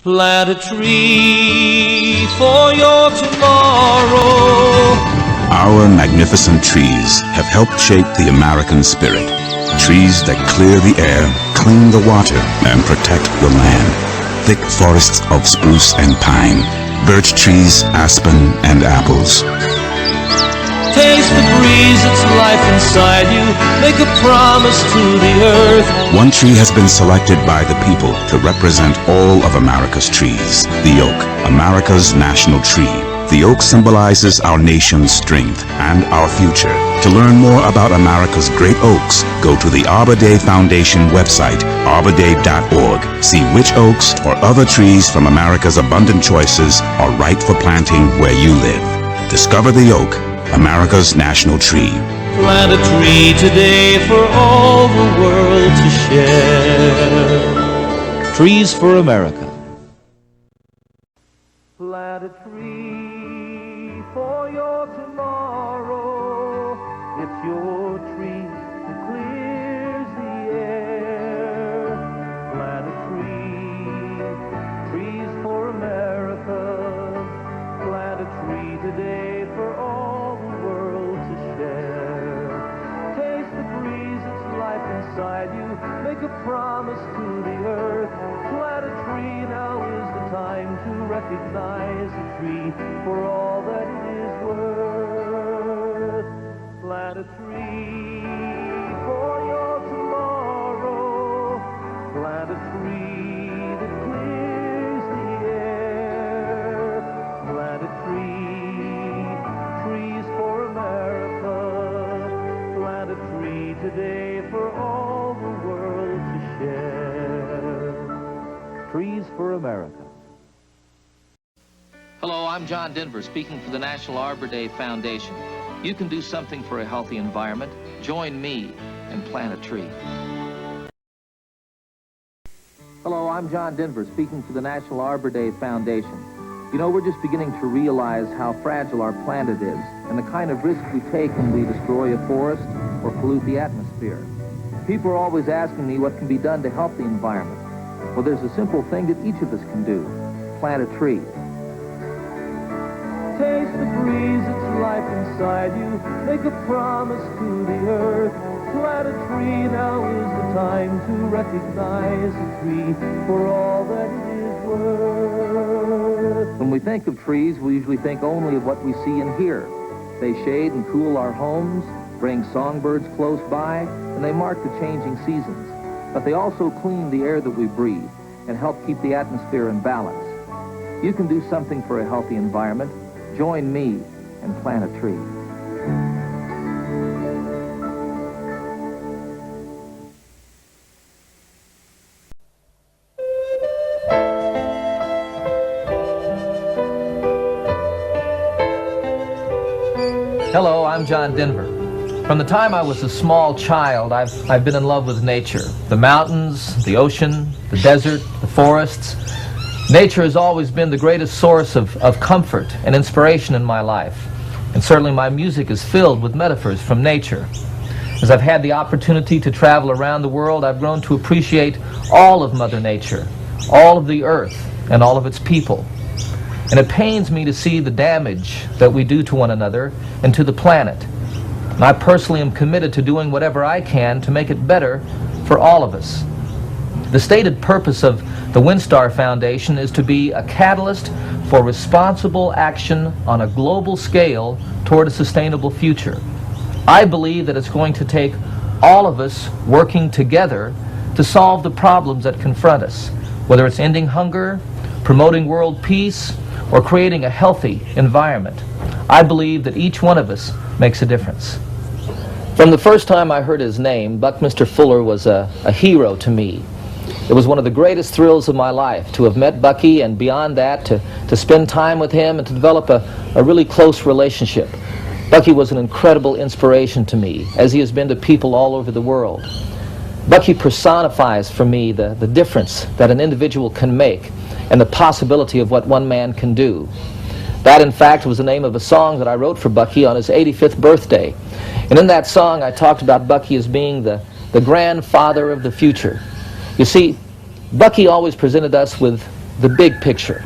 Plant a tree for your tomorrow. Our magnificent trees have helped shape the American spirit. Trees that clear the air, clean the water, and protect the land. Thick forests of spruce and pine, birch trees, aspen, and apples. Taste the breeze, it's life inside you. Make a promise to the earth. One tree has been selected by the people to represent all of America's trees. The oak, America's national tree. The oak symbolizes our nation's strength and our future. To learn more about America's great oaks, go to the Arbor Day Foundation website, arborday.org. See which oaks or other trees from America's abundant choices are right for planting where you live. Discover the oak, America's national tree. Plant a tree today for all the world to share. Trees for America. Plant a tree for your tomorrow. It's your tree that clears the air. Plant a tree, trees for America. Plant a tree today for all the world to share. Taste the breeze, it's life inside you. Make a promise to the earth. Plant a tree, now is the time to recognize the tree for all that it is worth. Plant a tree for your tomorrow. Plant a tree that clears the air. Plant a tree, trees for America. Plant a tree today for all the world to share. Trees for America. Hello, I'm John Denver, speaking for the National Arbor Day Foundation. You can do something for a healthy environment. Join me and plant a tree. Hello, I'm John Denver, speaking for the National Arbor Day Foundation. You know, we're just beginning to realize how fragile our planet is and the kind of risk we take when we destroy a forest or pollute the atmosphere. People are always asking me what can be done to help the environment. Well, there's a simple thing that each of us can do. Plant a tree. Taste the breeze, it's life inside you. Make a promise to the earth. Plant a tree, now is the time to recognize the tree for all that it is worth. When we think of trees, we usually think only of what we see and hear. They shade and cool our homes, bring songbirds close by, and they mark the changing seasons. But they also clean the air that we breathe and help keep the atmosphere in balance. You can do something for a healthy environment. Join me and plant a tree. Hello, I'm John Denver. From the time I was a small child, I've been in love with nature. The mountains, the ocean, the desert, the forests. Nature has always been the greatest source of comfort and inspiration in my life. And certainly my music is filled with metaphors from nature. As I've had the opportunity to travel around the world, I've grown to appreciate all of Mother Nature, all of the earth, and all of its people. And it pains me to see the damage that we do to one another and to the planet. And I personally am committed to doing whatever I can to make it better for all of us. The stated purpose of the WinStar Foundation is to be a catalyst for responsible action on a global scale toward a sustainable future. I believe that it's going to take all of us working together to solve the problems that confront us, whether it's ending hunger, promoting world peace, or creating a healthy environment. I believe that each one of us makes a difference. From the first time I heard his name, Buckminster Fuller was a hero to me. It was one of the greatest thrills of my life to have met Bucky, and beyond that, to spend time with him and to develop a really close relationship. Bucky was an incredible inspiration to me, as he has been to people all over the world. Bucky personifies for me the difference that an individual can make and the possibility of what one man can do. That, in fact, was the name of a song that I wrote for Bucky on his 85th birthday. And in that song, I talked about Bucky as being the grandfather of the future. You see, Bucky always presented us with the big picture.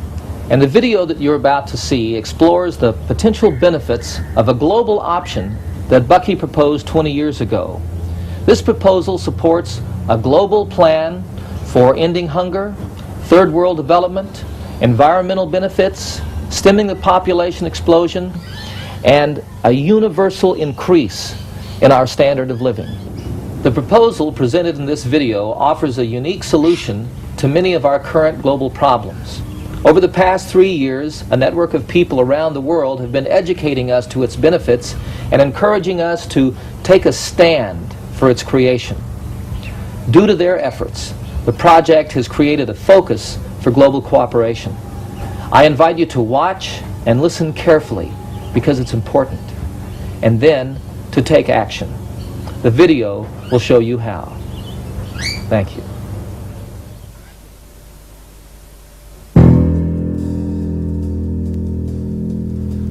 And the video that you're about to see explores the potential benefits of a global option that Bucky proposed 20 years ago. This proposal supports a global plan for ending hunger, third world development, environmental benefits, stemming the population explosion, and a universal increase in our standard of living. The proposal presented in this video offers a unique solution to many of our current global problems. Over the past 3 years, a network of people around the world have been educating us to its benefits and encouraging us to take a stand for its creation. Due to their efforts, the project has created a focus for global cooperation. I invite you to watch and listen carefully because it's important, and then to take action. The video will show you how. Thank you.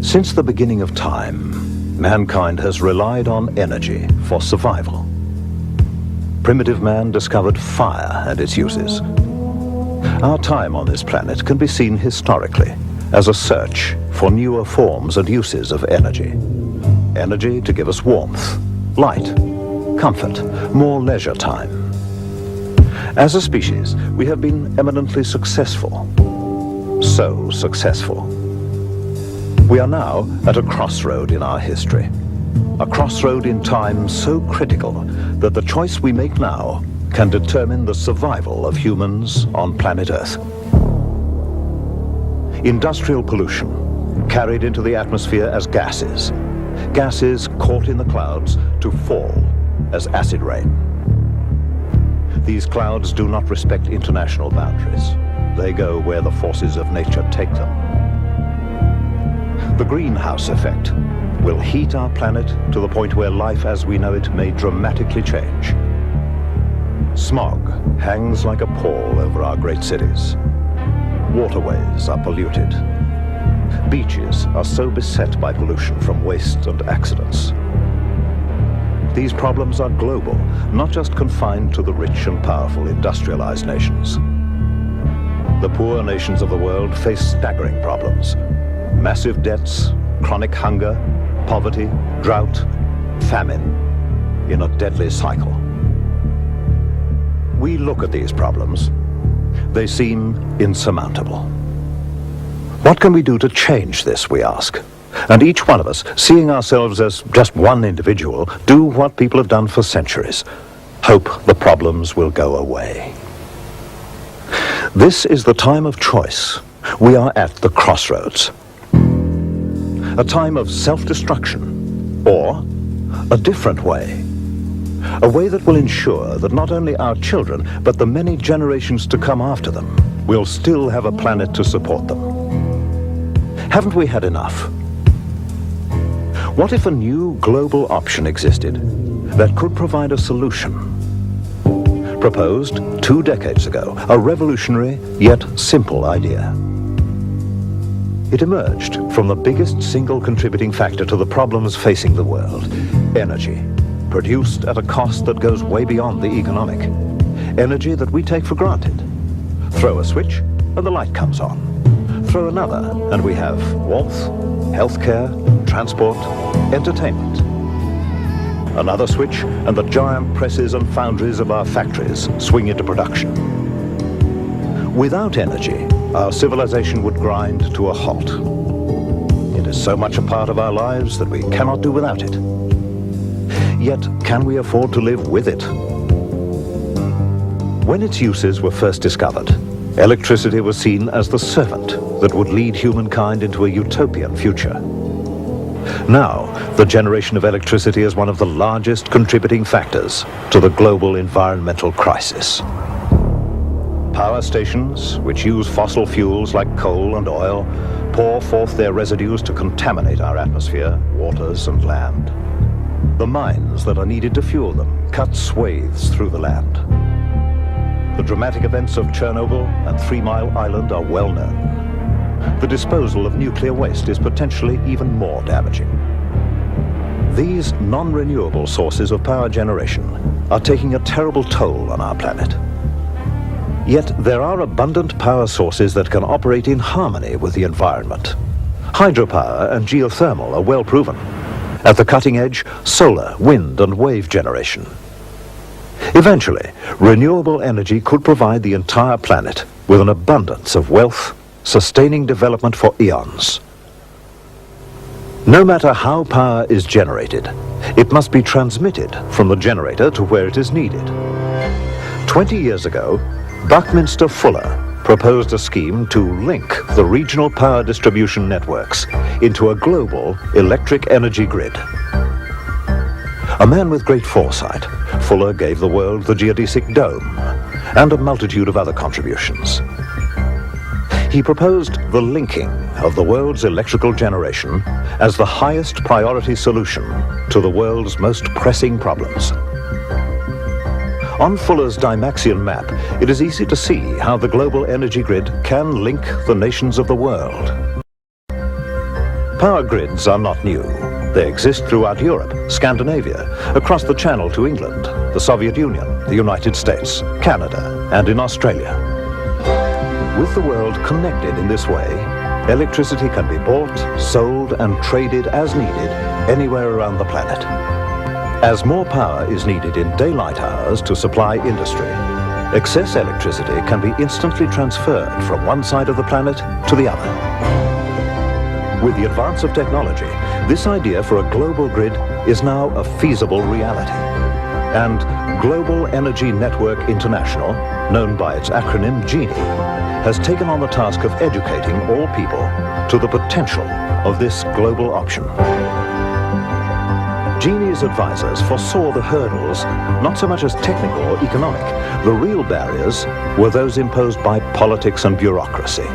Since the beginning of time, mankind has relied on energy for survival. Primitive man discovered fire and its uses. Our time on this planet can be seen historically as a search for newer forms and uses of energy. Energy to give us warmth, light, comfort, more leisure time. As a species, we have been eminently successful. So successful. We are now at a crossroad in our history. A crossroad in time so critical that the choice we make now can determine the survival of humans on planet Earth. Industrial pollution, carried into the atmosphere as gases. Gases caught in the clouds to fall as acid rain. These clouds do not respect international boundaries. They go where the forces of nature take them. The greenhouse effect will heat our planet to the point where life as we know it may dramatically change. Smog hangs like a pall over our great cities. Waterways are polluted. Beaches are so beset by pollution from waste and accidents. These problems are global, not just confined to the rich and powerful industrialized nations. The poor nations of the world face staggering problems. Massive debts, chronic hunger, poverty, drought, famine, in a deadly cycle. We look at these problems. They seem insurmountable. What can we do to change this, we ask? And each one of us, seeing ourselves as just one individual, do what people have done for centuries. Hope the problems will go away. This is the time of choice. We are at the crossroads. A time of self-destruction, or a different way. A way that will ensure that not only our children, but the many generations to come after them will still have a planet to support them. Haven't we had enough? What if a new global option existed that could provide a solution? Proposed 2 decades ago, a revolutionary yet simple idea. It emerged from the biggest single contributing factor to the problems facing the world: energy, produced at a cost that goes way beyond the economic. Energy that we take for granted. Throw a switch and the light comes on. Throw another and we have warmth, healthcare, transport, entertainment. Another switch and the giant presses and foundries of our factories swing into production. Without energy, our civilization would grind to a halt. It is so much a part of our lives that we cannot do without it. Yet, can we afford to live with it? When its uses were first discovered, electricity was seen as the servant that would lead humankind into a utopian future. Now, the generation of electricity is one of the largest contributing factors to the global environmental crisis. Power stations, which use fossil fuels like coal and oil, pour forth their residues to contaminate our atmosphere, waters, and land. The mines that are needed to fuel them cut swathes through the land. The dramatic events of Chernobyl and 3 Mile Island are well known. The disposal of nuclear waste is potentially even more damaging. These non-renewable sources of power generation are taking a terrible toll on our planet. Yet there are abundant power sources that can operate in harmony with the environment. Hydropower and geothermal are well proven. At the cutting edge, solar, wind and wave generation. Eventually, renewable energy could provide the entire planet with an abundance of wealth, sustaining development for eons. No matter how power is generated, it must be transmitted from the generator to where it is needed. 20 years ago, Buckminster Fuller proposed a scheme to link the regional power distribution networks into a global electric energy grid. A man with great foresight, Fuller gave the world the geodesic dome and a multitude of other contributions. He proposed the linking of the world's electrical generation as the highest priority solution to the world's most pressing problems. On Fuller's Dymaxion map, it is easy to see how the global energy grid can link the nations of the world. Power grids are not new. They exist throughout Europe, Scandinavia, across the Channel to England, the Soviet Union, the United States, Canada, and in Australia. With the world connected in this way, electricity can be bought, sold, and traded as needed anywhere around the planet. As more power is needed in daylight hours to supply industry, excess electricity can be instantly transferred from one side of the planet to the other. With the advance of technology, this idea for a global grid is now a feasible reality. And Global Energy Network International, known by its acronym GENI, has taken on the task of educating all people to the potential of this global option. GENI's advisors foresaw the hurdles, not so much as technical or economic. The real barriers were those imposed by politics and bureaucracy.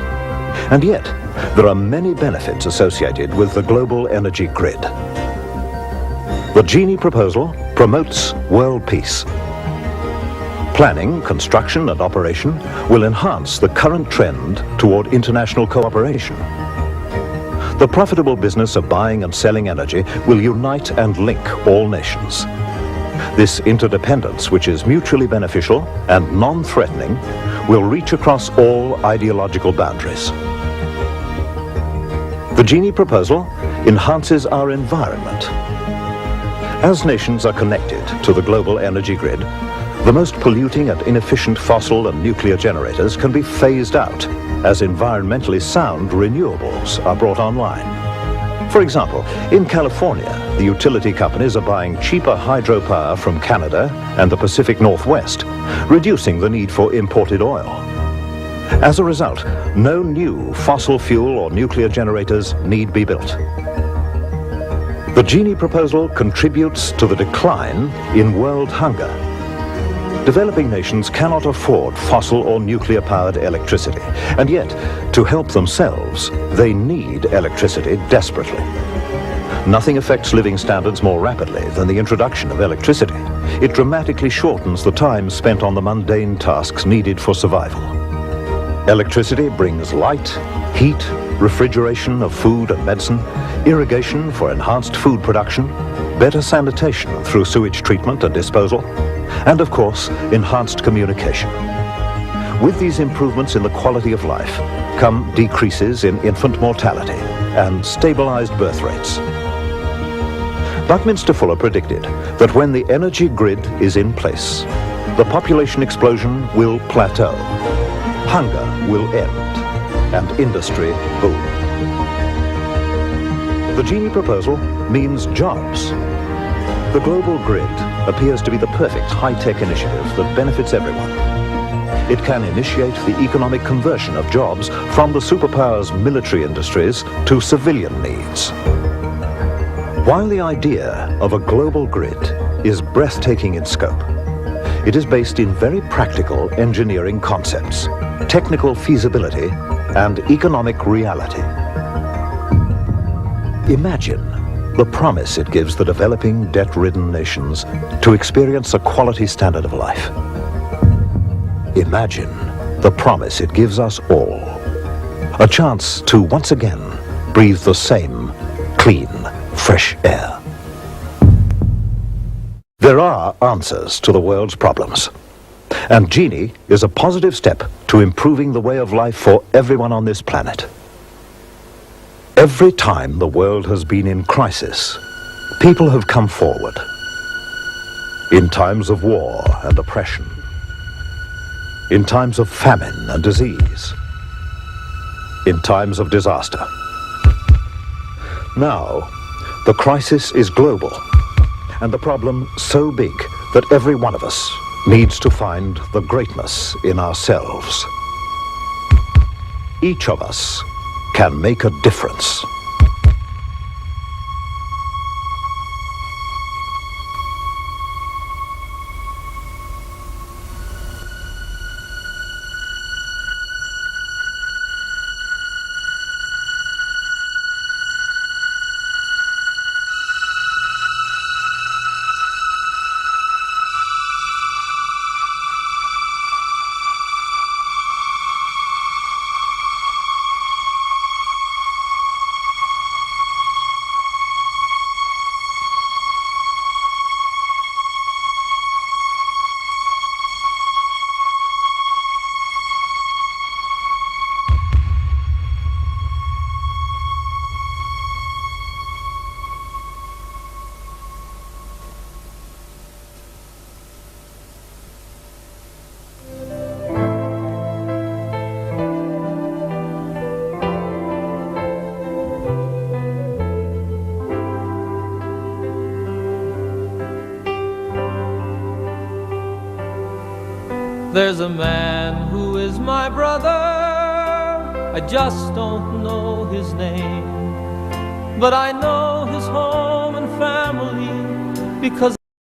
And yet, there are many benefits associated with the global energy grid. The GENI proposal promotes world peace. Planning, construction and operation will enhance the current trend toward international cooperation. The profitable business of buying and selling energy will unite and link all nations. This interdependence, which is mutually beneficial and non-threatening, will reach across all ideological boundaries. The GENI proposal enhances our environment. As nations are connected to the global energy grid, the most polluting and inefficient fossil and nuclear generators can be phased out as environmentally sound renewables are brought online. For example, in California, the utility companies are buying cheaper hydropower from Canada and the Pacific Northwest, reducing the need for imported oil. As a result, no new fossil fuel or nuclear generators need be built. The GENI proposal contributes to the decline in world hunger. Developing nations cannot afford fossil or nuclear-powered electricity, and yet, to help themselves, they need electricity desperately. Nothing affects living standards more rapidly than the introduction of electricity. It dramatically shortens the time spent on the mundane tasks needed for survival. Electricity brings light, heat, refrigeration of food and medicine, irrigation for enhanced food production, better sanitation through sewage treatment and disposal, and of course, enhanced communication. With these improvements in the quality of life come decreases in infant mortality and stabilized birth rates. Buckminster Fuller predicted that when the energy grid is in place, the population explosion will plateau, hunger will end, and industry boom. The GENI proposal means jobs. The global grid appears to be the perfect high-tech initiative that benefits everyone. It can initiate the economic conversion of jobs from the superpower's military industries to civilian needs. While the idea of a global grid is breathtaking in scope, it is based in very practical engineering concepts, technical feasibility, and economic reality. Imagine the promise it gives the developing, debt-ridden nations to experience a quality standard of life. Imagine the promise it gives us all. A chance to once again breathe the same clean, fresh air. There are answers to the world's problems. And Genie is a positive step to improving the way of life for everyone on this planet. Every time the world has been in crisis, people have come forward. In times of war and oppression, in times of famine and disease, in times of disaster. Now, the crisis is global, and the problem so big that every one of us needs to find the greatness in ourselves. Each of us can make a difference. There's a man who is my brother, I just don't know his name, but I know his home and family because